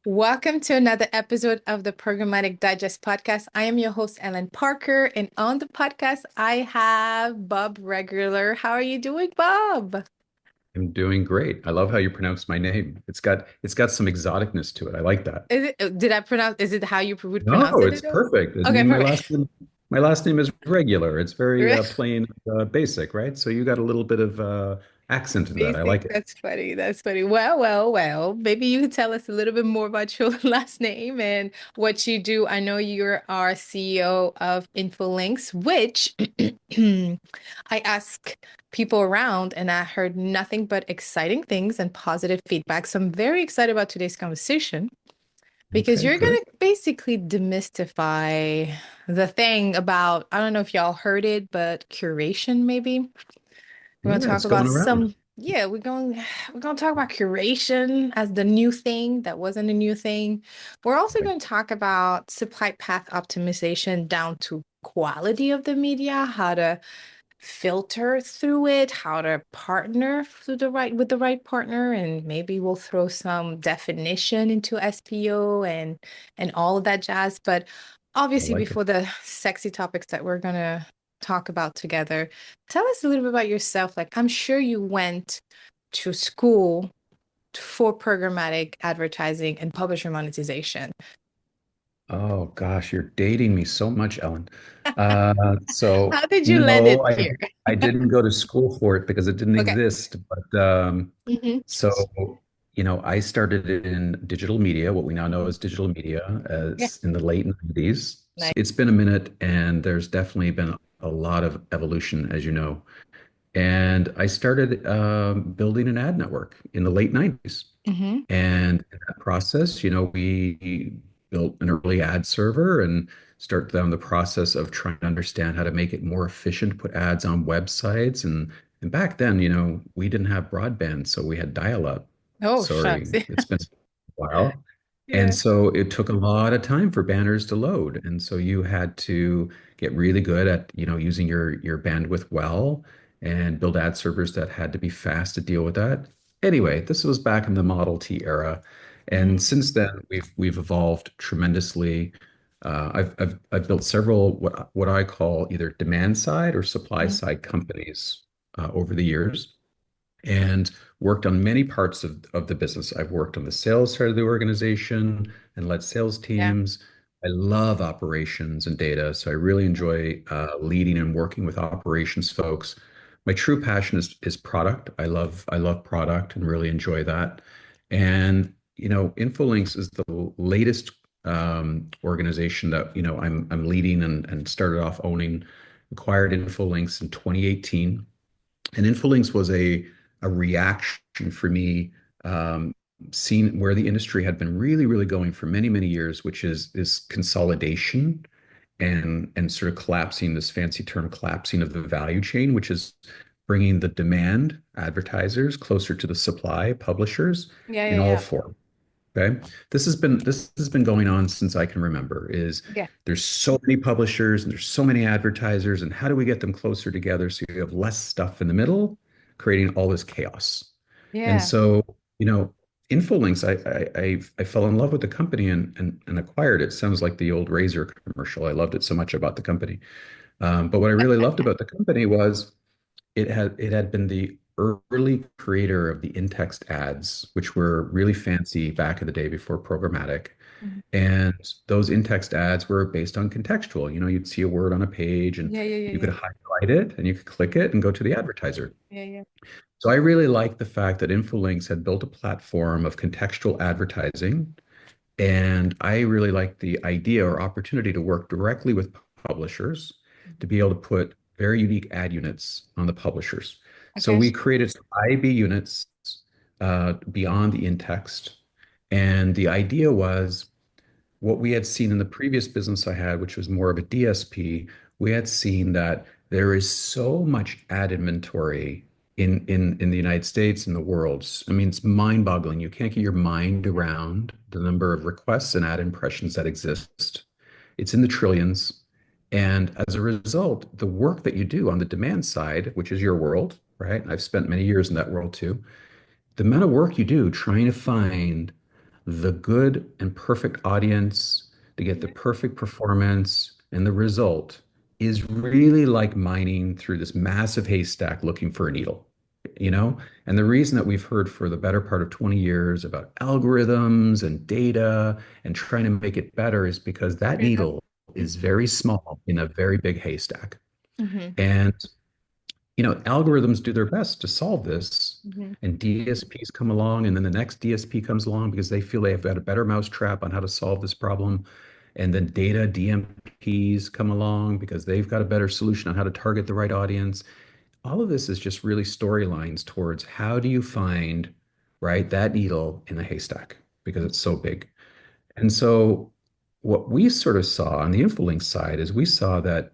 Welcome to another episode of the Programmatic Digest podcast. I am your host, Ellen Parker, and on the podcast, I have Bob Regular. How are you doing, Bob? I'm doing great. I love how you pronounce my name. It's got some exoticness to it. I like that. Did I pronounce, is it how you would pronounce No, it? it's perfect. I Okay, mean, perfect. my last name is regular. It's very plain, basic, right? So you got a little bit of accent in that. I Basic. like it. That's funny. That's funny. Well. Maybe you could tell us a little bit more about your last name and what you do. I know you're our CEO of Infolinks, which I ask people around, and I heard nothing but exciting things and positive feedback. So I'm very excited about today's conversation because Okay, you're going good. to basically demystify the thing about, I don't know if y'all heard it, but curation, maybe. We're going to Yeah, talk it's about going around. some, yeah, we're going to talk about curation as the new thing that wasn't a new thing. We're also Right. going to talk about supply path optimization down to quality of the media, how to filter through it, how to partner through with the right partner, and maybe we'll throw some definition into SPO and all of that jazz. But I obviously, like it. before the sexy topics that we're gonna talk about together, tell us a little bit about yourself. Like, I'm sure you went to school for programmatic advertising and publisher monetization. Oh gosh, you're dating me so much, Ellen. So How did you land no, it here? I didn't go to school for it because it didn't Okay. exist. But Hmm. so I started in digital media, what we now know as digital media, Yeah. as in the late 90s. So Nice. it's been a minute, and there's definitely been a lot of evolution, as you know. And I started building an ad network in the late 90s. Hmm. And in that process, we built an early ad server and start down the process of trying to understand how to make it more efficient, put ads on websites. And back then, we didn't have broadband, so we had dial-up. Oh, shucks. Sorry, it's been a while. And Yeah. so it took a lot of time for banners to load. And so you had to get really good at, using your bandwidth well and build ad servers that had to be fast to deal with that. Anyway, this was back in the Model T era, and Mhm. since then we've evolved tremendously. I've built several what I call either demand side or supply Mhm. side companies over the years, and worked on many parts of the business. I've worked on the sales side of the organization and led sales Yeah. teams. I love operations and data, so I really enjoy leading and working with operations folks. My true passion is product. I love product and really enjoy that. And Infolinks is the latest organization that I'm leading and started off owning. Acquired Infolinks in 2018, and Infolinks was a reaction for me, seeing where the industry had been really, really going for many, many years, which is this consolidation and sort of collapsing, this fancy term, collapsing of the value chain, which is bringing the demand advertisers closer to the supply publishers Yeah, yeah, in all yeah. forms. Okay. This has been going on since I can remember, is Yeah. there's so many publishers and there's so many advertisers, and how do we get them closer together so you have less stuff in the middle, creating all this chaos? And Yeah. so, Infolinks, I fell in love with the company and acquired it. Sounds like the old Razor commercial. I loved it so much about the company. But what I really loved about the company was it had been the early creator of the in-text ads, which were really fancy back in the day before programmatic. Mhm. And those in-text ads were based on contextual. You'd see a word on a page and Yeah, yeah, yeah, you yeah. could highlight it and you could click it and go to the advertiser. Yeah, yeah. So I really liked the fact that Infolinks had built a platform of contextual advertising. And I really liked the idea or opportunity to work directly with publishers to be able to put very unique ad units on the publishers. So Okay. we created some IAB units beyond the in-text. And the idea was what we had seen in the previous business I had, which was more of a DSP. We had seen that there is so much ad inventory in the United States and the world. I mean, it's mind-boggling. You can't get your mind around the number of requests and ad impressions that exist. It's in the trillions. And as a result, the work that you do on the demand side, which is your world, right? I've spent many years in that world too. The amount of work you do trying to find the good and perfect audience to get the perfect performance, and the result is really like mining through this massive haystack looking for a needle, you know? And the reason that we've heard for the better part of 20 years about algorithms and data and trying to make it better is because that Yeah. needle is very small in a very big haystack. Mm-hmm. And algorithms do their best to solve this, Mm-hmm. and DSPs come along, and then the next DSP comes along because they feel they have got a better mousetrap on how to solve this problem. And then data DMPs come along because they've got a better solution on how to target the right audience. All of this is just really storylines towards how do you find, right, that needle in the haystack because it's so big. And so what we sort of saw on the Infolinks side is we saw that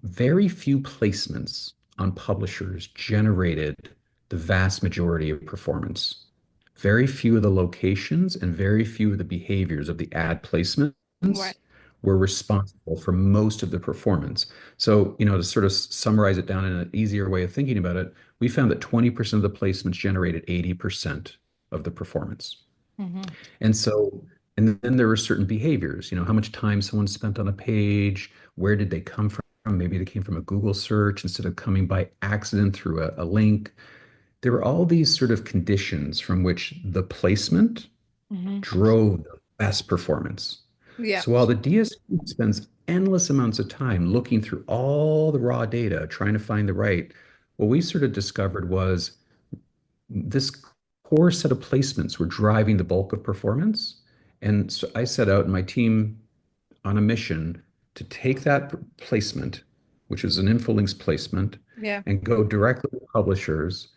very few placements on publishers generated the vast majority of performance. Very few of the locations and very few of the behaviors of the ad Right. placements were responsible for most of the performance. So, to sort of summarize it down in an easier way of thinking about it, we found that 20% of the placements generated 80% of the performance. Mm-hmm. And so, and then there were certain behaviors, how much time someone spent on a page, where did they come from? Maybe they came from a Google search instead of coming by accident through a link. There were all these sort of conditions from which the placement Mm-hmm. drove the best performance. Yeah. So while the DSP spends endless amounts of time looking through all the raw data, trying to find the right, what we sort of discovered was this core set of placements were driving the bulk of performance. And so I set out and my team on a mission to take that placement, which is an Infolinks placement, Yeah. and go directly to publishers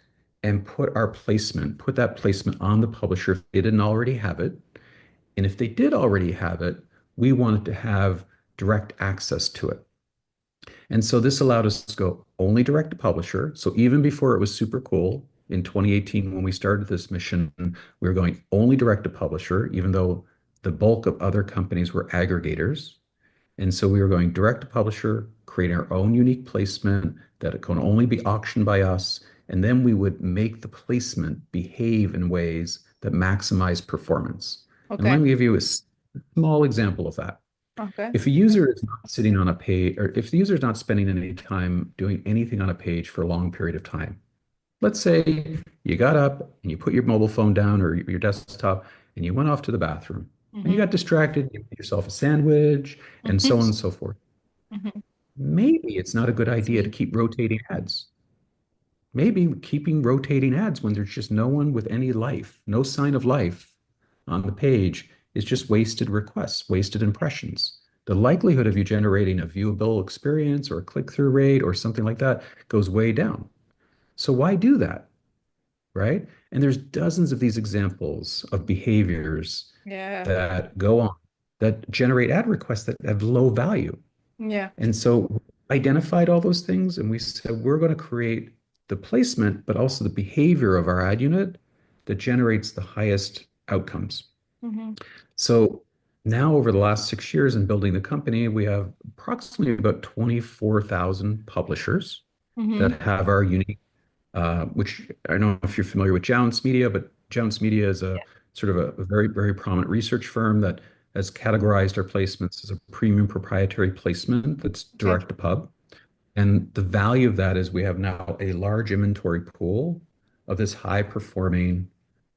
and put that placement on the publisher if they didn't already have it. And if they did already have it, we wanted to have direct access to it. And so this allowed us to go only direct to publisher. So even before it was super cool in 2018, when we started this mission, we were going only direct to publisher, even though the bulk of other companies were aggregators. And so we were going direct to publisher, creating our own unique placement that it can only be auctioned by us. And then we would make the placement behave in ways that maximize performance. And let Okay. me give you a small example of that. Okay. If a user is not sitting on a page, or if the user is not spending any time doing anything on a page for a long period of time, let's say you got up and you put your mobile phone down or your desktop and you went off to the bathroom and you Mm-hmm. got distracted, you made yourself a sandwich and so on Mm-hmm. and so forth. Mm-hmm. Maybe it's not a good That's idea to me. keep rotating ads. Maybe keeping rotating ads when there's just no one with any life, no sign of life on the page is just wasted requests, wasted impressions. The likelihood of you generating a viewable experience or a click-through rate or something like that goes way down. So why do that, right? And there's dozens of these examples of behaviors Yeah. that go on that generate ad requests that have low value. Yeah. And so we identified all those things and we said, we're going to create the placement, but also the behavior of our ad unit that generates the highest outcomes. Mm-hmm. So now, over the last 6 years in building the company, we have approximately about 24,000 publishers Mm-hmm. that have our unique, which I don't know if you're familiar with Jounce Media, but Jounce Media is a sort of a very, very prominent research firm that has categorized our placements as a premium proprietary placement that's Okay. direct to pub. And the value of that is we have now a large inventory pool of this high performing,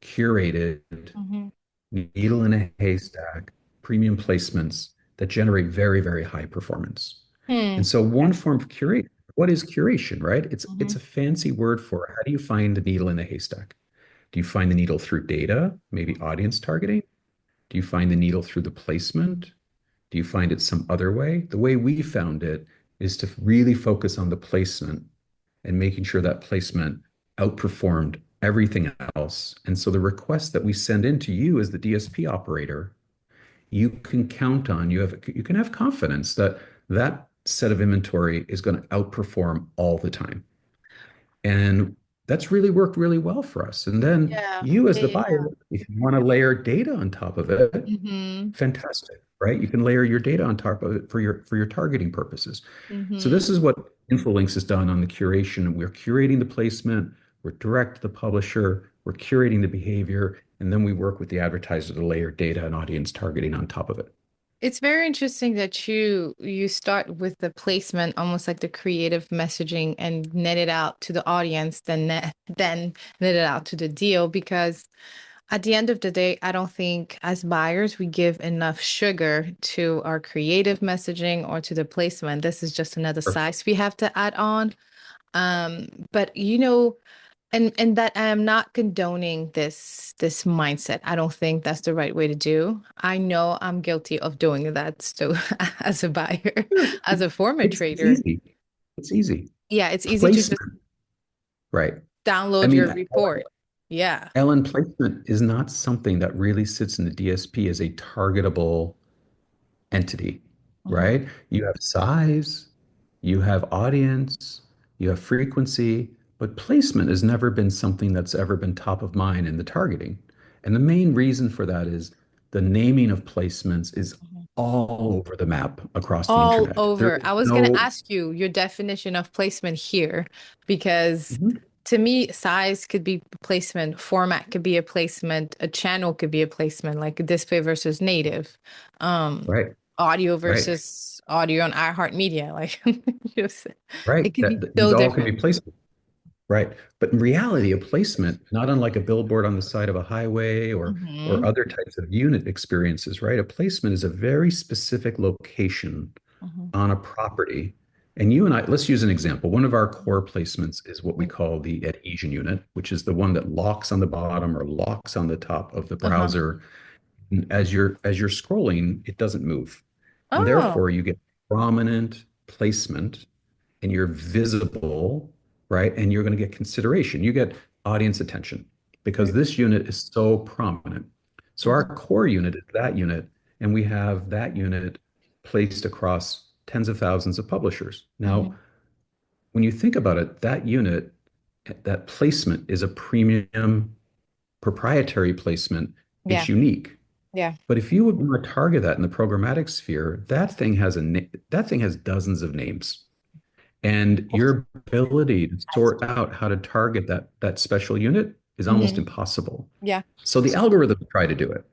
curated, Mm-hmm. needle in a haystack, premium placements that generate very, very high performance. Hmm. And so one form of curation, what is curation, right? It's Mm-hmm. a fancy word for how do you find the needle in the haystack? Do you find the needle through data, maybe audience targeting? Do you find the needle through the placement? Do you find it some other way? The way we found it is to really focus on the placement and making sure that placement outperformed everything else. And so the requests that we send in to you as the DSP operator, you can count on, you can have confidence that that set of inventory is going to outperform all the time. And that's really worked really well for us. And then Yeah. you as the Yeah. buyer, if you want to layer data on top of it, Mm-hmm. fantastic, right? You can layer your data on top of it for your targeting purposes. So Mm-hmm. this is what Infolinks has done on the curation. We're curating the placement, we're direct to the publisher, we're curating the behavior, And then we work with the advertiser to layer data and audience targeting on top of it. It's very interesting that you start with the placement, almost like the creative messaging, and net it out to the audience, then net it out to the deal. Because at the end of the day, I don't think as buyers we give enough sugar to our creative messaging or to the placement. This is just another size we have to add on. But and that I am not condoning this mindset. I don't think that's the right way to do. I know I'm guilty of doing that still as a buyer, Sure. as a former It's trader. easy. It's easy. Yeah, it's easy to just Placement, right? I download mean, your report. Yeah. Ellen, placement is not something that really sits in the DSP as a targetable entity, Hmm. right? You have size, you have audience, you have frequency, but placement has never been something that's ever been top of mind in the targeting. And the main reason for that is the naming of placements is all over the map across the All internet. There over. is I was going to no. ask you your definition of placement here because Mhm. to me, size could be placement, format could be a placement, a channel could be a placement, like display versus native, um, Right, audio right, versus audio on iHeartMedia. Like, just, it right. could be These so all can be different. placement. Right. But in reality, a placement, not unlike a billboard on the side of a highway or Hmm. other types of unit experiences, right? A placement is a very specific location Hmm. on a property. And you and I, let's use an example. One of our core placements is what we call the adhesion unit, which is the one that locks on the bottom or locks on the top of the Uh-huh. browser. And as you're scrolling, it doesn't move. And Oh. therefore you get prominent placement and you're visible, right? And you're going to get consideration. You get audience attention because this unit is so prominent. So our Hmm. core unit is that unit, and we have that unit placed across tens of thousands of publishers. Now, Hmm. when you think about it, that unit, that placement is a premium proprietary placement. Yeah. It's unique. Yeah. But if you would want to target that in the programmatic sphere, that thing has dozens of names. And your ability to sort out how to target that special unit is almost Hmm. impossible. Yeah. So the algorithms try to do it.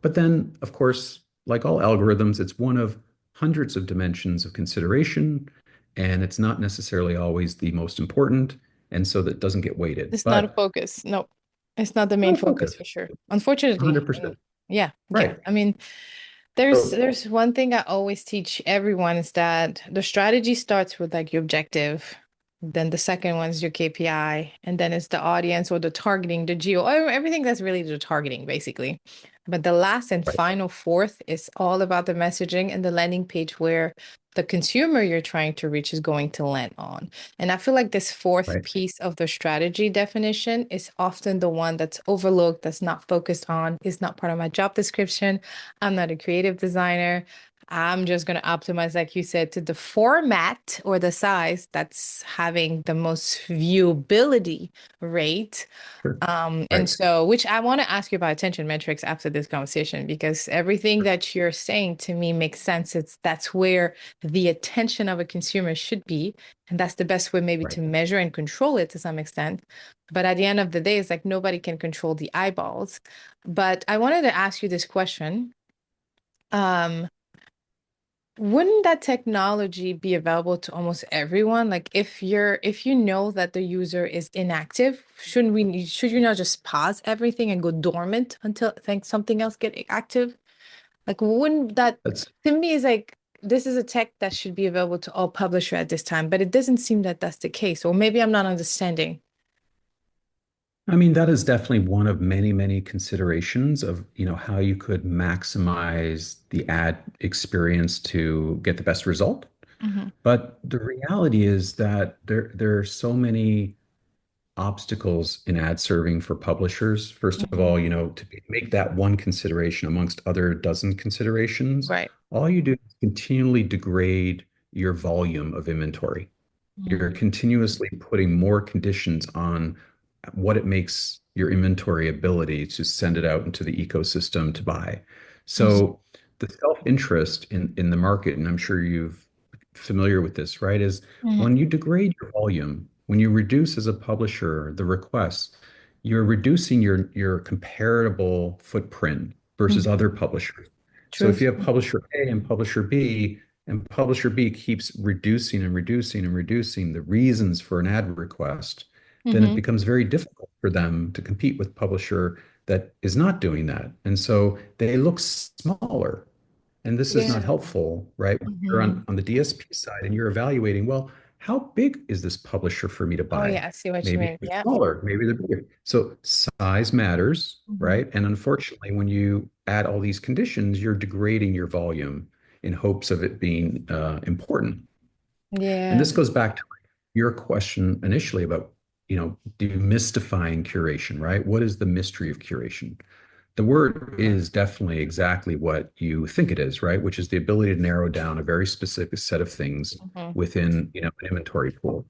But then, of course, like all algorithms, it's one of hundreds of dimensions of consideration, and it's not necessarily always the most important, and so that doesn't get weighted. It's not a But focus. No, it's not the main no focus focus, for sure. Unfortunately. 100%. Yeah. Yeah. Right. I mean, there's So, there's one thing I always teach everyone is that the strategy starts with like your objective. Then the second one is your KPI, and then it's the audience or the targeting, the geo, everything that's really the targeting, basically. But the last and right, final fourth is all about the messaging and the landing page where the consumer you're trying to reach is going to land on. And I feel like this fourth right. piece of the strategy definition is often the one that's overlooked, that's not focused on, is not part of my job description. I'm not a creative designer. I'm just going to optimize, like you said, to the format or the size that's having the most viewability rate. Sure. And Right, so, which I want to ask you about attention metrics after this conversation, because everything that you're saying to me makes sense. That's where the attention of a consumer should be. And that's the best way maybe right. to measure and control it to some extent. But at the end of the day, it's like nobody can control the eyeballs. But I wanted to ask you this question. Um, wouldn't that technology be available to almost everyone? Like if you know that the user is inactive, should you not just pause everything and go dormant until think something else get active? Like wouldn't that That's to me is like this is a tech that should be available to all publishers at this time, but it doesn't seem that that's the case. Or maybe I'm not understanding. I mean, that is definitely one of many, many considerations of, how you could maximize the ad experience to get the best result. Hmm. But the reality is that there are so many obstacles in ad serving for publishers. First of Hmm. all, make that one consideration amongst other dozen considerations, Right. all you do is continually degrade your volume of inventory. You're Hmm. continuously putting more conditions on what it makes your inventory ability to send it out into the ecosystem to buy. So the self-interest in the market, and I'm sure you've familiar with this, right, is Hmm. when you degrade your volume, when you reduce as a publisher the requests, you're reducing your comparable footprint versus other Hmm. publishers. So if Truth. you have publisher A and publisher B keeps reducing and reducing and reducing the reasons for an ad request, then it Hmm. becomes very difficult for them to compete with publisher that is not doing that. And so they look smaller. And this is not Yeah. helpful, right? When you're Hmm. on the DSP side and you're evaluating, well, how big is this publisher for me to Oh buy? yeah, I see what you Maybe mean. they're Yeah. smaller, maybe they're bigger. So size matters, Hmm. right? And unfortunately, when you add all these conditions, you're degrading your volume in hopes of it being important. And Yeah. this goes back to your question initially about, demystifying curation, right? What is the mystery of curation? The word is definitely exactly what you think it is, right? Which is the ability to narrow down a very specific set of things Hmm. within, an inventory pool.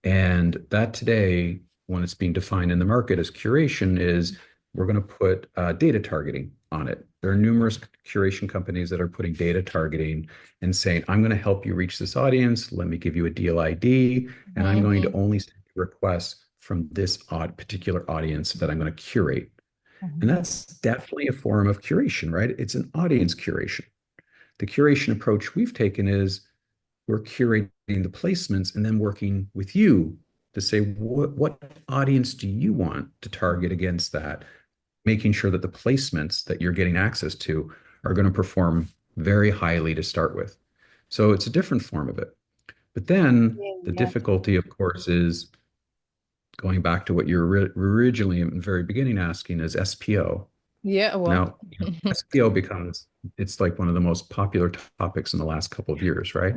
And that today, when it's being defined in the market as curation, is we're going to put data targeting on it. There are numerous curation companies that are putting data targeting and saying, I'm going to help you reach this audience. Let me give you a deal ID, and I'm going to Hmm. only send you requests from this particular audience that I'm going to curate. And Hmm. that's definitely a form of curation, right? It's an audience curation. The curation approach we've taken is we're curating the placements and then working with you to say, what audience do you want to target against that, making sure that the placements that you're getting access to are going to perform very highly to start with. So it's a different form of it. But then the Yeah. difficulty, of course, is going back to what you were originally in the very beginning asking is SPO. Yeah. Well. Now, SPO becomes it's like one of the most popular topics in the last couple of years, right?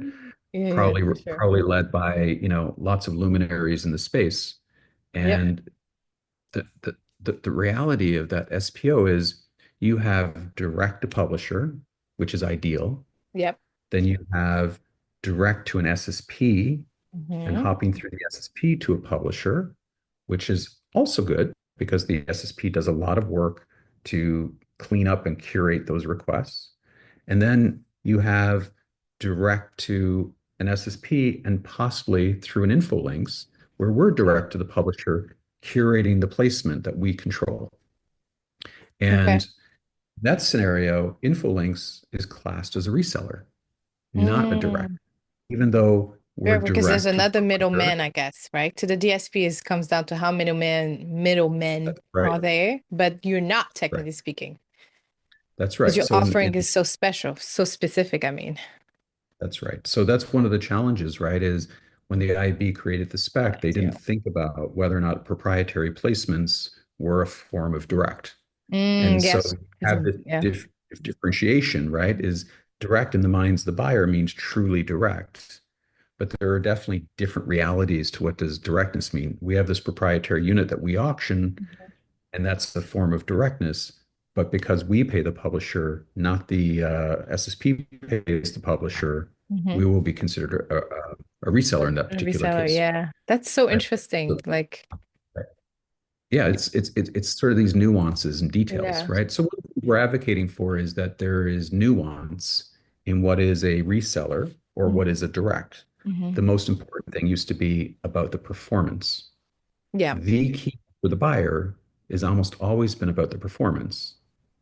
Yeah, Probably for sure. probably led by, lots of luminaries in the space. Yep. And the reality of that SPO is you have direct to publisher, which is ideal. Yep. Then you have direct to an SSP and Hmm. hopping through the SSP to a publisher, which is also good because the SSP does a lot of work to clean up and curate those requests. And then you have direct to an SSP and possibly through an Infolinks where we're direct to the publisher curating the placement that we control. Okay. And that scenario, Infolinks is classed as a reseller, not a direct, Mm. even though we're Sure, because there's direct to the another publisher. middleman, I guess, right? To the DSPs comes down to how middlemen Right, are there, but you're not right. technically speaking, That's because right. your So offering is so special, so specific, I mean. that's right. So that's one of the challenges, right? Is when the IB created the spec, they didn't Yeah. think about whether or not proprietary placements were a form of direct. And Mm, so yes. you have this Yeah. differentiation, right? Is direct in the minds of the buyer means truly direct. But there are definitely different realities to what does directness mean. We have this proprietary unit that we auction, and that's the form of directness. But because we pay the publisher, not the SSP pays the publisher, Hmm. we will be considered a reseller in that A particular reseller, case. yeah. That's so Right. interesting. So, Like, right. Yeah, it's sort of these nuances and details, yeah. right? So what we're advocating for is that there is nuance in what is a reseller or what Hmm. is a direct. Hmm. The most important thing used to be about the performance. Yeah. The key for the buyer is almost always been about the performance,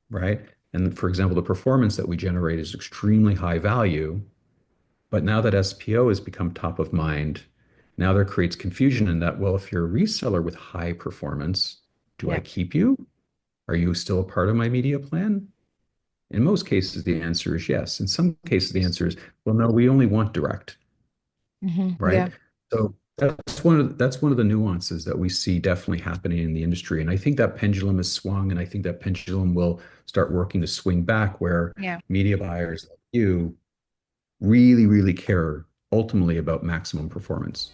right? And for example, the performance that we generate is extremely high value, but now that SPO has become top of mind, now there creates confusion in that, well, if you're a reseller with high performance, do I Yeah. keep you? Are you still a part of my media plan? In most cases, the answer is yes. In some cases, the answer is, well, no, we only want direct, Hmm. right? Yeah. So that's one of the nuances that we see definitely happening in the industry. And I think that pendulum has swung, and I think that pendulum will start working to swing back where Yeah. media buyers like you really, really care ultimately about maximum performance.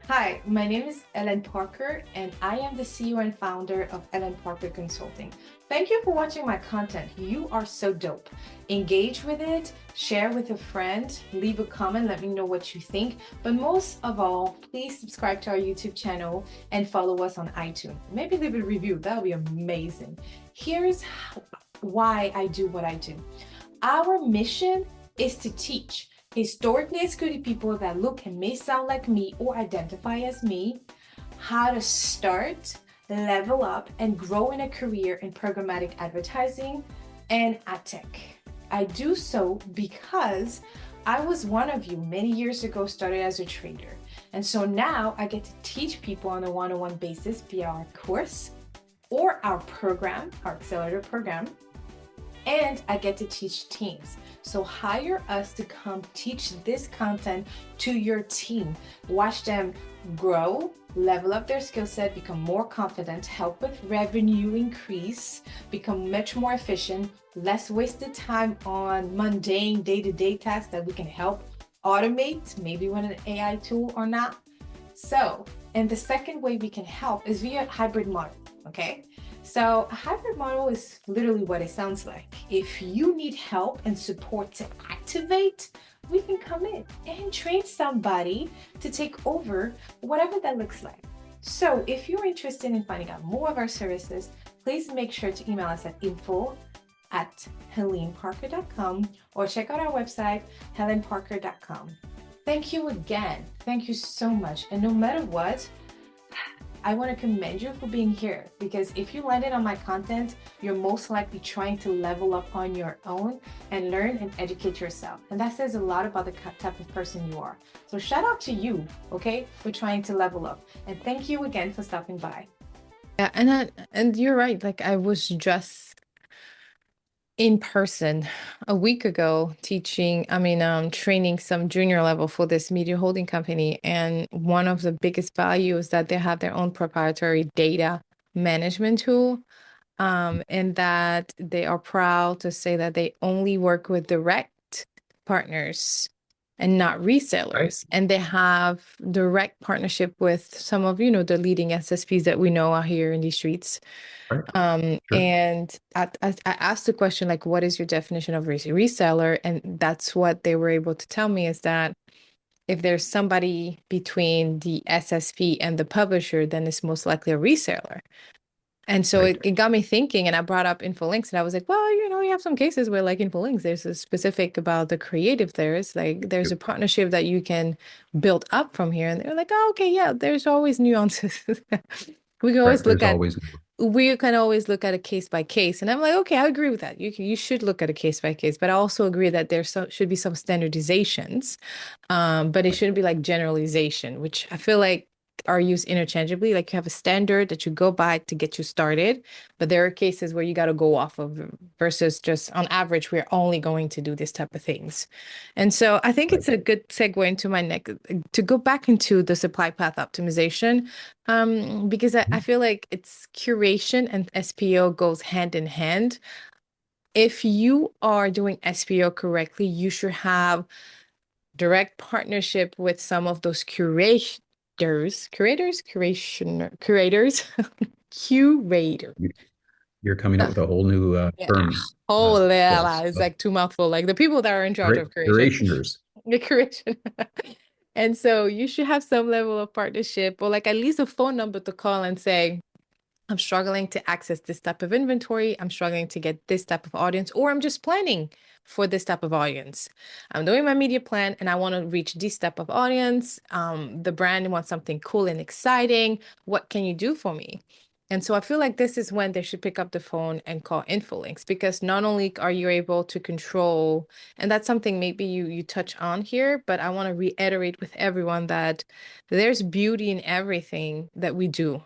Hi, my name is Ellen Parker, and I am the CEO and founder of Ellen Parker Consulting. Thank you for watching my content. You are so dope. Engage with it, share with a friend, leave a comment, let me know what you think. But most of all, please subscribe to our YouTube channel and follow us on iTunes. Maybe leave a review, that would be amazing. Here's why I do what I do. Our mission is to teach historically excluded people that look and may sound like me or identify as me how to start, level up, and grow in a career in programmatic advertising and ad tech. I do so because I was one of you many years ago, started as a trader. And so now I get to teach people on a one-on-one basis via our course or our program, our accelerator program, and I get to teach teams. So hire us to come teach this content to your team. Watch them grow, level up their skill set, become more confident, help with revenue increase, become much more efficient, less wasted time on mundane day-to-day tasks that we can help automate, maybe with an AI tool or not. So, and the second way we can help is via hybrid model, okay? So a hybrid model is literally what it sounds like. If you need help and support to activate, we can come in and train somebody to take over, whatever that looks like. So if you're interested in finding out more of our services, please make sure to email us at info@heleneparker.com or check out our website, helenparker.com. Thank you again. Thank you so much. And no matter what, I want to commend you for being here, because if you landed on my content, you're most likely trying to level up on your own and learn and educate yourself. And that says a lot about the type of person you are. So shout out to you, okay, for trying to level up. And thank you again for stopping by. Yeah, and you're right. Like I was just in person a week ago training some junior level for this media holding company. And one of the biggest values that they have their own proprietary data management tool. And that they are proud to say that they only work with direct partners and not resellers. Right. And they have direct partnership with some of, the leading SSPs that we know out here in these streets. Right. Sure. And I asked the question, like, what is your definition of reseller? And that's what they were able to tell me, is that if there's somebody between the SSP and the publisher, then it's most likely a reseller. And so Right. it got me thinking, and I brought up Infolinks, and I was like, well, you have some cases where, like Infolinks, there's a specific about the creative there. It's like there's a Yep. partnership that you can build up from here. And they're like, oh, okay, yeah, there's always nuances. We can Right. always look There's at always we can always look at a case by case. And I'm like, okay, I agree with that. You should look at a case by case, but I also agree that should be some standardizations, but it shouldn't be like generalization, which I feel like are used interchangeably. Like you have a standard that you go by to get you started, but there are cases where you got to go off of versus just on average, we're only going to do this type of things. And so I think right. it's a good segue into my next to go back into the supply path optimization, because I Mhm. feel like it's curation and SPO goes hand in hand. If you are doing SPO correctly, you should have direct partnership with some of those curators, curator. You- You're coming up with a whole new Yeah. term Oh, for yeah, us. it's like two mouthful. Like the people that are in charge of curation, Curationers. the curation. And so you should have some level of partnership, or like at least a phone number to call and say, I'm struggling to access this type of inventory. I'm struggling to get this type of audience, or I'm just planning for this type of audience. I'm doing my media plan and I want to reach this type of audience. The brand wants something cool and exciting. What can you do for me? And so I feel like this is when they should pick up the phone and call Infolinks, because not only are you able to control, and that's something maybe you touch on here, but I want to reiterate with everyone that there's beauty in everything that we do.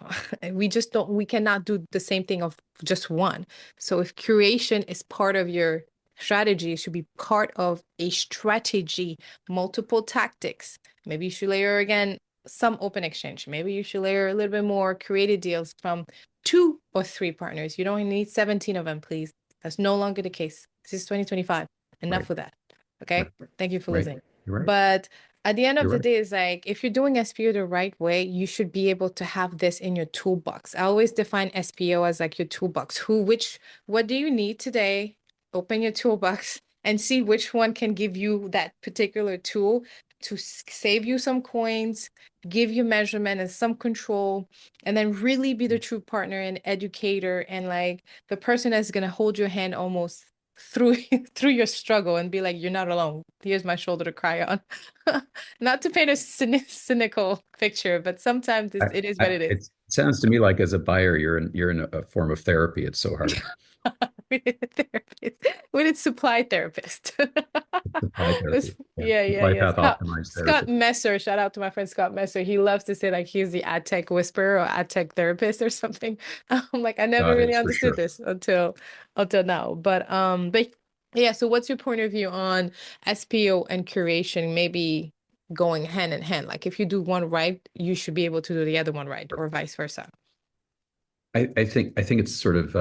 We cannot do the same thing of just one. So if curation is part of your strategy, it should be part of a strategy, multiple tactics. Maybe you should layer again some open exchange. Maybe you should layer a little bit more creative deals from 2 or 3 partners. You don't need 17 of them, please. That's no longer the case. This is 2025. Right. Enough with that. Right. Okay. Thank you for Right. listening. You're right. But at the end of You're the right. day, it's like if you're doing SPO the right way, you should be able to have this in your toolbox. I always define SPO as like your toolbox. What do you need today? Open your toolbox and see which one can give you that particular tool to save you some coins, give you measurement and some control, and then really be the true partner and educator and like the person that's going to hold your hand almost through through your struggle and be like, you're not alone. Here's my shoulder to cry on. Not to paint a cynical picture, but sometimes it is what it is. It sounds to me like as a buyer, you're in a form of therapy. It's so hard. We need a therapist. We need supply therapist. Supply therapy. Yeah. Yeah, yeah, Supply yeah. path optimized Scott therapy. Messer. Shout out to my friend Scott Messer. He loves to say like he's the ad tech whisperer or ad tech therapist or something. I'm like, I never Got really it for understood sure. this until now. But yeah, so what's your point of view on SPO and curation maybe going hand in hand? Like if you do one right, you should be able to do the other one right, or vice versa. I think it's sort of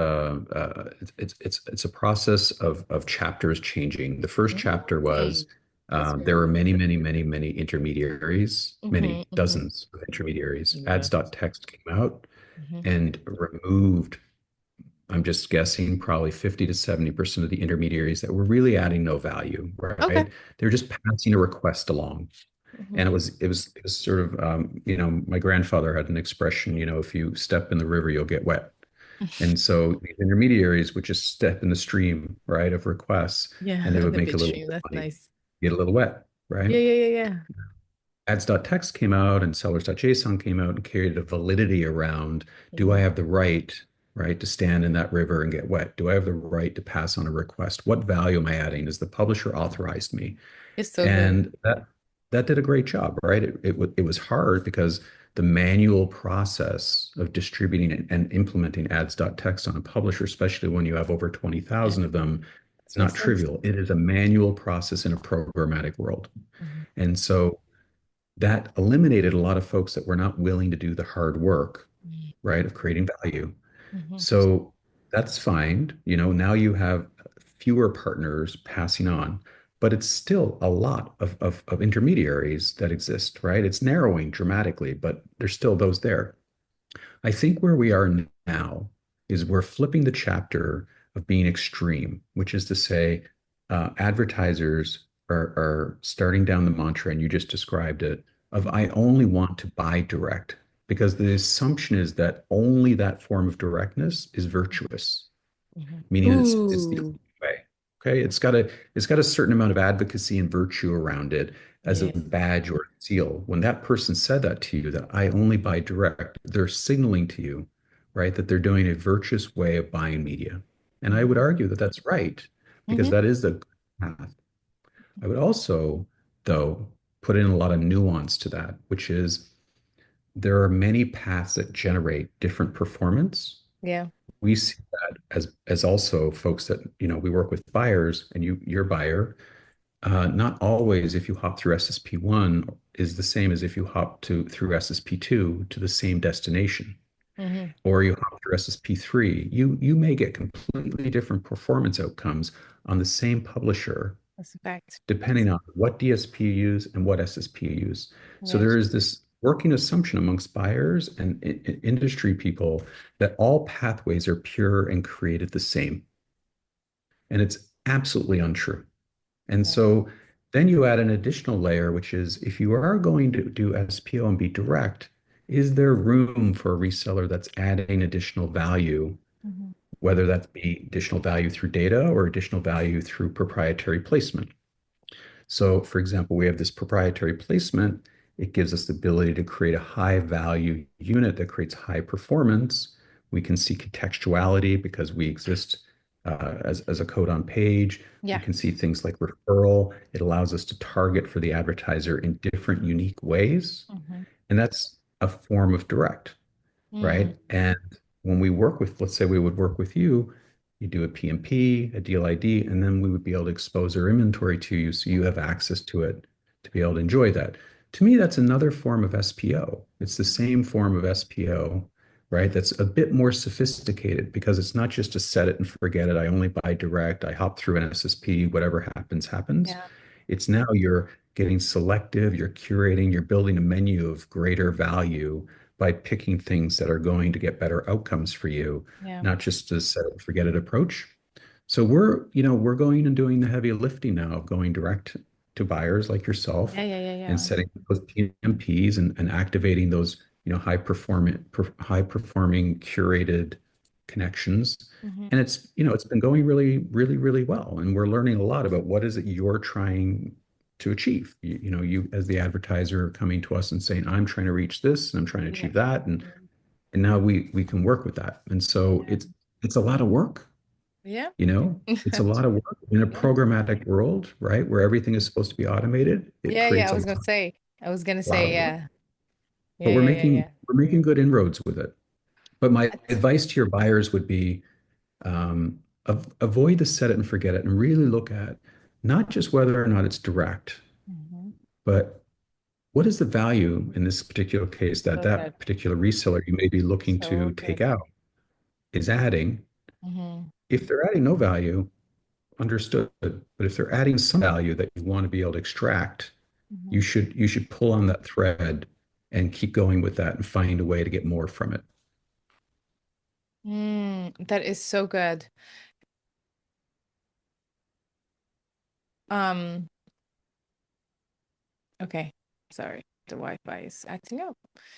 it's a process of chapters changing. The first chapter Mm, was that's there very were many, interesting. many, many, many intermediaries, Mm-hmm, many mm-hmm. dozens of intermediaries. Yes. Ads.txt came out Mm-hmm. and removed, I'm just guessing, probably 50 to 70% of the intermediaries that were really adding no value, Okay. right? They're just passing a request along. Mm-hmm. And it was sort of, my grandfather had an expression, if you step in the river, you'll get wet. And so these intermediaries would just step in the stream, right, of requests, and they Yeah, would the make a little bitstream. bit That's of money, nice. get a little wet, right? Yeah, yeah, yeah, yeah. Ads.txt came out and sellers.json came out and created a validity around, do I Hmm. have the right, to stand in that river and get wet? Do I have the right to pass on a request? What value am I adding? Is the publisher authorized me? It's so good. And that did a great job, right? It was hard because the manual process of distributing and implementing ads.txt on a publisher, especially when you have over Yeah, 20,000 of them, this is not makes sense. trivial. It is a manual process in a programmatic world. Hmm. And so that eliminated a lot of folks that were not willing to do the hard work, right, of creating value. Hmm. So that's fine. Now you have fewer partners passing on, but it's still a lot of intermediaries that exist, right? It's narrowing dramatically, but there's still those there. I think where we are now is we're flipping the chapter of being extreme, which is to say, advertisers are starting down the mantra, and you just described it, of I only want to buy direct, because the assumption is that only that form of directness is virtuous, Hmm. meaning it's the Ooh, only way. Okay, it's got a certain amount of advocacy and virtue around it as a yeah. badge or a seal. When that person said that to you, that I only buy direct, they're signaling to you, right, that they're doing a virtuous way of buying media. And I would Hmm. argue that that's right, because Hmm. that is the path. I would also, though, put in a lot of nuance to that, which is there are many paths that generate different performance. Yeah. We see that as also folks that, we work with buyers, and your buyer, not always if you hop through SSP1 is the same as if you hop through SSP2 to the same destination, Hmm. or you hop through SSP3. You may get completely different performance outcomes on the same publisher That's a fact. depending on what DSP you use and what SSP you use. So Yes. there is this working assumption amongst buyers and industry people that all pathways are pure and created the same. And it's absolutely untrue. And Yeah. so then you add an additional layer, which is if you are going to do SPO and be direct, is there room for a reseller that's adding additional value, Hmm. whether that be additional value through data or additional value through proprietary placement? So, for example, we have this proprietary placement. It gives us the ability to create a high value unit that creates high performance. We can see contextuality because we exist as a code on page. We Yeah. can see things like referral. It allows us to target for the advertiser in different, unique ways. Hmm. And that's a form of direct, Mm. right? And when we work with, let's say we would work with you, you do a PMP, a deal ID, and then we would be able to expose our inventory to you so you have access to it to be able to enjoy that. To me, that's another form of SPO. It's the same form of SPO, right? That's a bit more sophisticated because it's not just a set it and forget it. I only buy direct. I hop through an SSP, whatever happens, happens. Yeah. It's now you're getting selective, you're curating, you're building a menu of greater value by picking things that are going to get better outcomes for you, Yeah. not just a set it and forget it approach. So we're going and doing the heavy lifting now of going direct to buyers like yourself Yeah. Yeah. Yeah. and Yeah. setting those PMPs and activating those, high performing curated connections. Hmm. And it's been going really, really, really well. And we're learning a lot about what is it you're trying to achieve. You as the advertiser coming to us and saying, I'm trying to reach this and I'm trying to Yeah. achieve that. And now we can work with that. And so Yeah. it's a lot of work, Yeah. it's a lot of work in a Yeah. programmatic world, right? Where everything is supposed to be automated. It Yeah, yeah, creates I was gonna a lot say, of work. yeah. But Yeah, yeah, yeah, yeah. we're making good inroads with it. But my That's- advice to your buyers would be avoid the set it and forget it and really look at not just whether or not it's direct, Mhm. but what is the value in this particular case that So good. that particular reseller you may be looking to So take good. out is adding. Hmm. If they're adding no value, understood. But if they're adding some value that you want to be able to extract, Hmm. you should pull on that thread and keep going with that and find a way to get more from it. That is so good. Um, okay. Sorry. The Wi-Fi is acting up.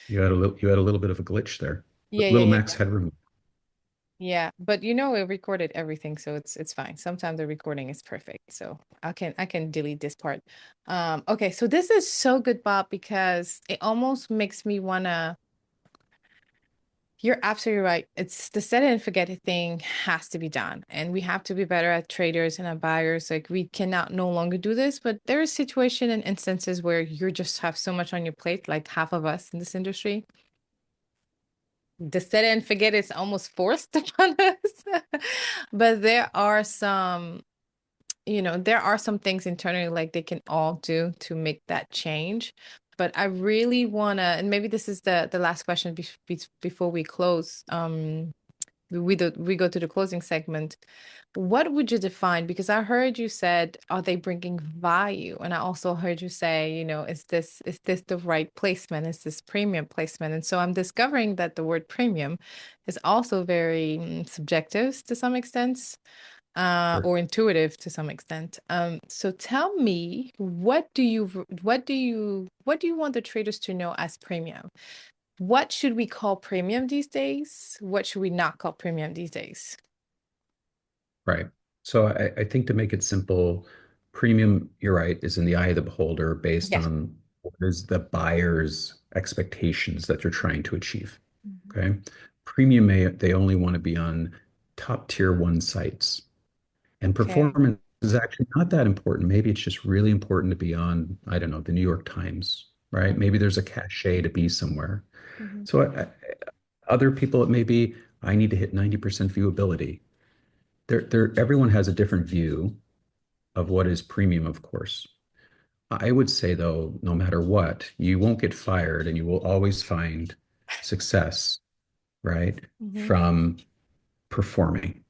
You had a little bit of a glitch there. Yeah, yeah, Little yeah, Max yeah. headroom. Yeah, but you know it recorded everything, so it's fine. Sometimes the recording is perfect. So I can delete this part. Okay, so this is so good, Bob, because it almost makes me wanna. You're absolutely right. It's the set it and forget it thing has to be done. And we have to be better at traders and at buyers. Like we cannot no longer do this, but there is situation and instances where you just have so much on your plate, like half of us in this industry. The set it and forget is almost forced upon us. But there are some things internally like they can all do to make that change. But I really wanna, and maybe this is the last question before we close. We go to the closing segment. What would you define? Because I heard you said, are they bringing value? And I also heard you say, is this the right placement? Is this premium placement? And so I'm discovering that the word premium is also very subjective to some extent, Sure. or intuitive to some extent. So tell me, what do you want the traders to know as premium? What should we call premium these days? What should we not call premium these days? Right. So I think to make it simple, premium, you're right, is in the eye of the beholder based Yeah. on what is the buyer's expectations that they're trying to achieve. Mhm. Okay. Premium they only want to be on top tier one sites. And Okay. performance is actually not that important. Maybe it's just really important to be on, I don't know, the New York Times, right? Maybe Mhm. there's a cachet to be somewhere. Mhm. So other people, it may be, I need to hit 90% viewability. Everyone has a different view of what is premium, of course. I would say, though, no matter what, you won't get fired and you will always find success, right, Mhm. from performing.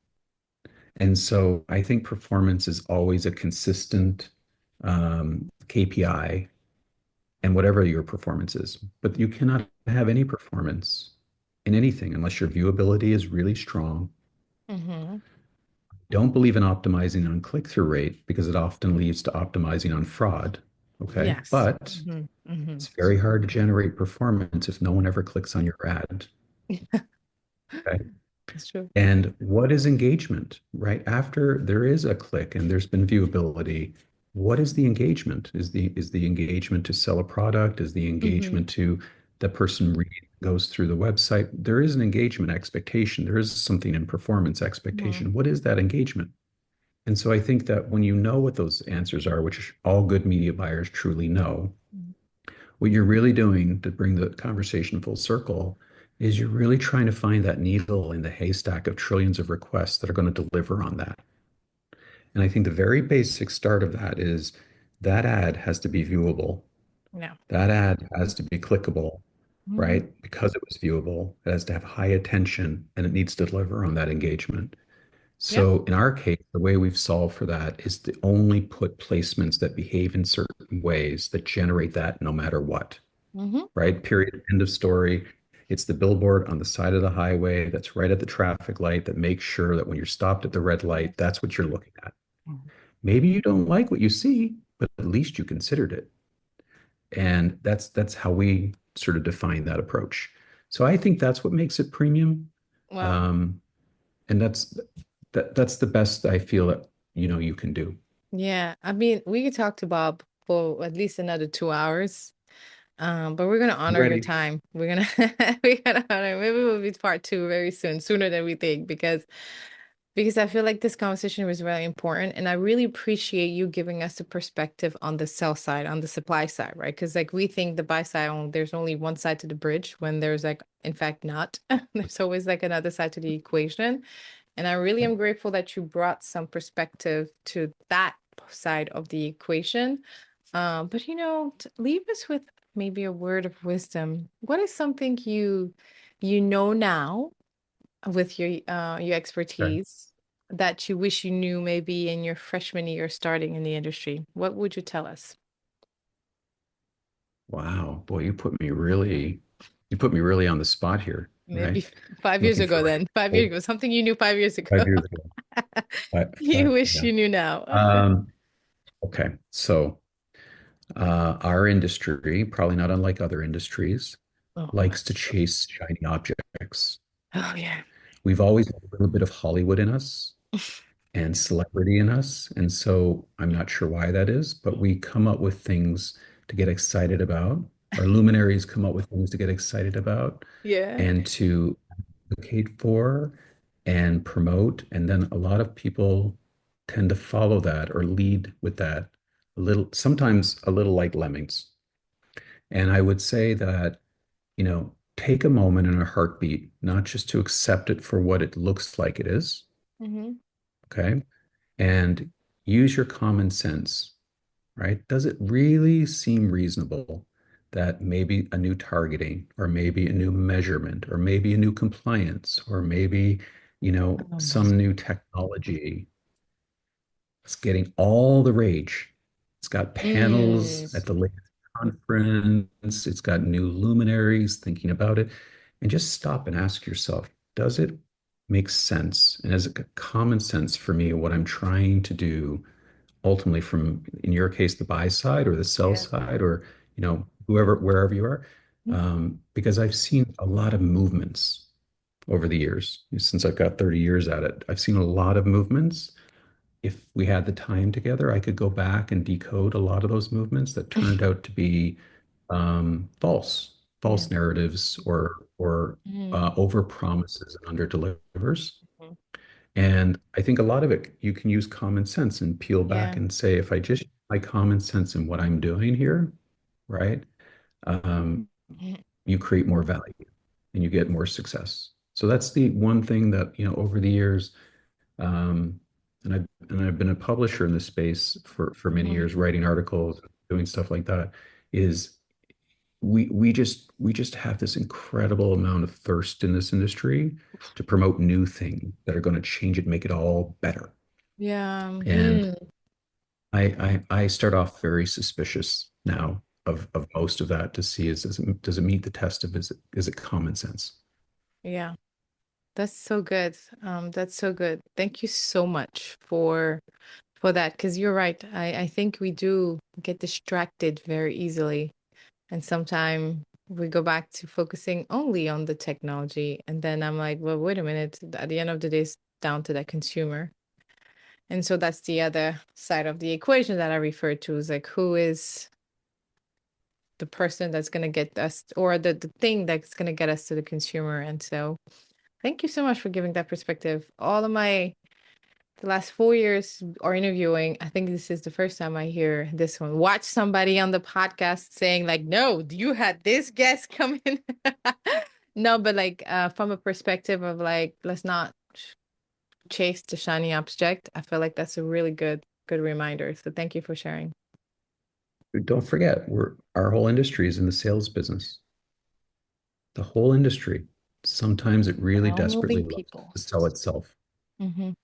And so I think performance is always a consistent KPI and whatever your performance is. But you cannot have any performance in anything unless your viewability is really strong. Mhm. Don't believe in optimizing on click-through rate because it often leads to optimizing on fraud. Okay. Yes. But Mhm. Mhm. it's very hard to generate performance if no one ever clicks on your ad. Okay. It's true. And what is engagement, right? After there is a click and there's been viewability, what is the engagement? Is the engagement to sell a product? Is the Mhm. engagement to the person goes through the website? There is an engagement expectation. There is something in performance Mhm. expectation. What is that engagement? And so I think that when you know what those answers are, which all good media buyers truly know, Mhm. what you're really doing to bring the conversation full circle is you're really trying to find that needle in the haystack of trillions of requests that are going to deliver on that. And I think the very basic start of that is that ad has to be viewable. No. That ad has to be clickable, Mhm. right? Because it was viewable, it has to have high attention and it needs to deliver on that engagement. Yeah. So in our case, the way we've solved for that is to only put placements that behave in certain ways that generate that no matter what, Mhm. right? Period. End of story. It's the billboard on the side of the highway that's right at the traffic light that makes sure that when you're stopped at the red light, Yes. that's what you're looking at. Mhm. Maybe you don't like what you see, but at least you considered it. And that's how we sort of define that approach. So I think that's what makes it premium. Well, Um, and that's the best I feel that you can do. Yeah, I mean, we could talk to Bob for at least another 2 hours. But we're gonna I'm honor your ready. time. We're gonna we're gonna honor. Maybe we'll be part two very soon, sooner than we think, because I feel like this conversation was really important, and I really appreciate you giving us the perspective on the sell side, on the supply side, right? Because like we think the buy side, there's only one side to the bridge, when there's like, in fact, not. There's always like another side to the equation, and I really am grateful that you brought some perspective to that side of the equation. But leave us with maybe a word of wisdom. What is something you know now with your Okay. expertise that you wish you knew maybe in your freshman year starting in the industry? What would you tell us? Wow, boy, you put me really on the spot here, right? Maybe 5 years Looking ago for then. 5 years ago. Something you knew 5 years ago. 5 years ago. You wish Yeah. you knew now. Um, okay, so our industry, probably not unlike other industries, Oh, likes to that's true. chase shiny objects. Oh yeah. We've always had a little bit of Hollywood in us and celebrity in us. And so I'm not sure why that is, but we come up with things to get excited about. Our luminaries come up with things to get excited about Yeah. and to advocate for and promote. And then a lot of people tend to follow that or lead with that a little, sometimes a little like lemmings. And I would say that, take a moment and a heartbeat, not just to accept it for what it looks like it is, Mm-hmm. okay? And use your common sense, right? Does it really seem reasonable that maybe a new targeting or maybe a new measurement or maybe a new compliance or maybe, some new technology is getting all the rage? It's got Mm. panels at the latest conference, it's got new luminaries thinking about it. And just stop and ask yourself, does it make sense? And is it common sense for me what I'm trying to do ultimately from, in your case, the buy side or the sell Yeah. side or, wherever you are? Because I've seen a lot of movements over the years. Since I've got 30 years at it, I've seen a lot of movements. If we had the time together, I could go back and decode a lot of those movements that turned out to be Yeah. false narratives or Mm. over promises and under delivers. Mhm. And I think a lot of it you can use common sense and peel back Yeah. and say, if I just use my common sense in what I'm doing here, right? Um, Mhm. you create more value and you get more success. So that's the one thing that, over the years, um, and I've been a publisher in this space for many Mhm. years, writing articles, doing stuff like that, is we just have this incredible amount of thirst in this industry to promote new things that are going to change it, make it all better. Yeah. And Mhm. I start off very suspicious now of most of that to see does it meet the test of is it common sense? Yeah. That's so good. That's so good. Thank you so much for that, because you're right. I think we do get distracted very easily, and sometimes we go back to focusing only on the technology, and then I'm like, well, wait a minute. At the end of the day, it's down to the consumer. And so that's the other side of the equation that I refer to, is like, who is the person that's going to get us, or the thing that's going to get us to the consumer. And so thank you so much for giving that perspective. All of the last 4 years are interviewing. I think this is the first time I hear this one. Watch somebody on the podcast saying like, no, you had this guest come in. No, but like from a perspective of like, let's not chase the shiny object. I feel like that's a really good reminder. So thank you for sharing. Don't forget, our whole industry is in the sales business. The whole industry. Sometimes it really All desperately moving loves people. to sell itself.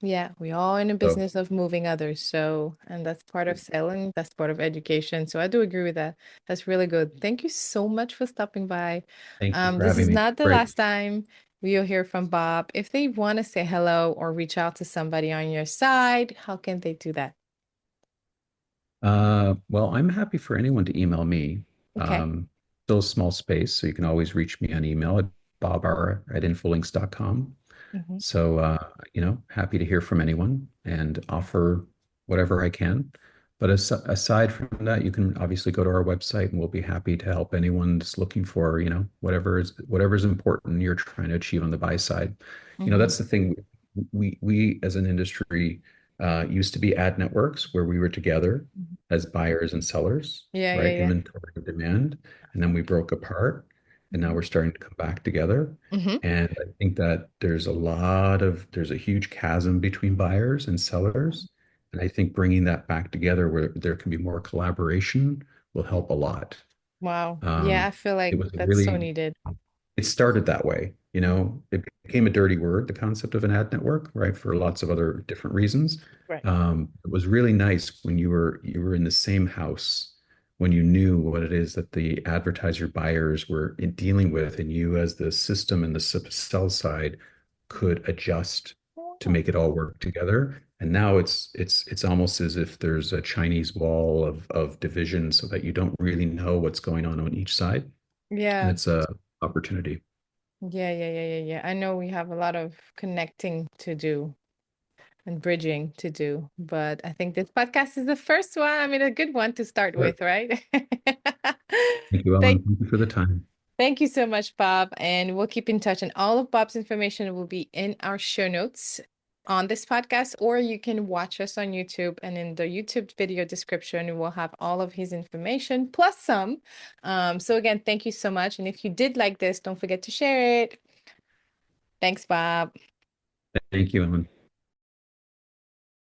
Yeah, we all in the So business of moving others. So, and that's part of selling, that's part of education. So I do agree with that. That's really good. Thank you so much for stopping by. thank you for This having is me. not the Great. last time we'll hear from Bob. If they want to say hello or reach out to somebody on your side, how can they do that? Well, I'm happy for anyone to email me. Okay. Still a small space, so you can always reach me on email at bobar@infolinks.com. Hmm. So, happy to hear from anyone and offer whatever I can. But aside from that, you can obviously go to our website and we'll be happy to help anyone that's looking for, whatever's important you're trying to achieve on the buy side. Hmm. That's the thing. We as an industry used to be ad networks where we were together as buyers and sellers, Yeah, yeah, right? yeah. Inventory and demand. And then we broke apart and now Hmm. we're starting to come back together. Hmm. And I think that there's a huge chasm between buyers and sellers. And I think bringing that back together where there can be more collaboration will help a lot. Wow. Yeah, Um, I feel it like was a that's so really needed. it started that way. It became a dirty word, the concept of an ad network, right? For lots of other different reasons. Right. It was really nice when you were in the same house, when you knew what it is that the advertiser buyers were dealing with, and you as the system and the sell side could adjust to Oh. make it all work together. And now it's almost as if there's a Chinese wall of division so that you don't really know what's going on each side. And Yeah. it's a opportunity. Yeah, yeah, yeah, yeah, yeah. I know we have a lot of connecting to do and bridging to do, but I think this podcast is the first one. I mean, a good one to start Sure. with, right? Thank you, Ellen. Thank Thank you for the time. Thank you so much, Bob. And we'll keep in touch. And all of Bob's information will be in our show notes on this podcast, or you can watch us on YouTube. And in the YouTube video description, we'll have all of his information plus some. So, again, thank you so much. And if you did like this, don't forget to share it. Thanks, Bob. Thank you, Ellen.